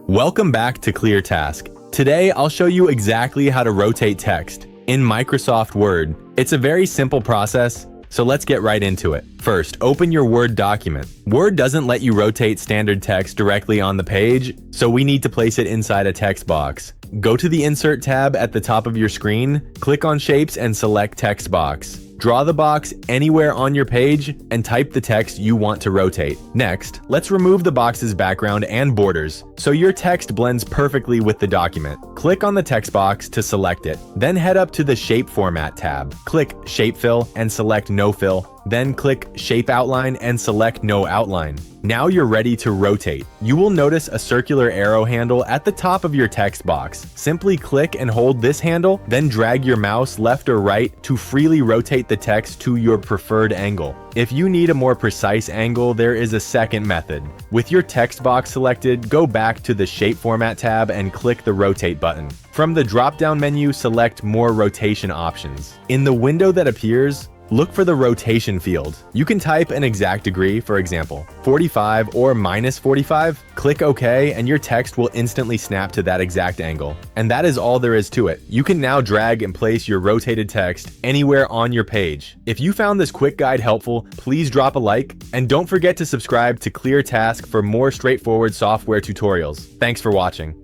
Welcome back to ClearTask. Today, I'll show you exactly how to rotate text in Microsoft Word. It's a very simple process, so let's get right into it. First, open your Word document. Word doesn't let you rotate standard text directly on the page, so we need to place it inside a text box. Go to the Insert tab at the top of your screen, click on Shapes and select Text Box. Draw the box anywhere on your page and type the text you want to rotate. Next, let's remove the box's background and borders so your text blends perfectly with the document. Click on the text box to select it. Then head up to the Shape Format tab. Click Shape Fill and select No Fill. Then click Shape Outline and select No Outline. Now you're ready to rotate. You will notice a circular arrow handle at the top of your text box. Simply click and hold this handle, then drag your mouse left or right to freely rotate the text to your preferred angle. If you need a more precise angle, there is a second method. With your text box selected, go back to the Shape Format tab and click the Rotate button. From the drop-down menu, select More Rotation Options. In the window that appears, look for the rotation field. You can type an exact degree, for example, 45 or -45. Click OK and your text will instantly snap to that exact angle. And that is all there is to it. You can now drag and place your rotated text anywhere on your page. If you found this quick guide helpful, please drop a like and don't forget to subscribe to ClearTask for more straightforward software tutorials. Thanks for watching.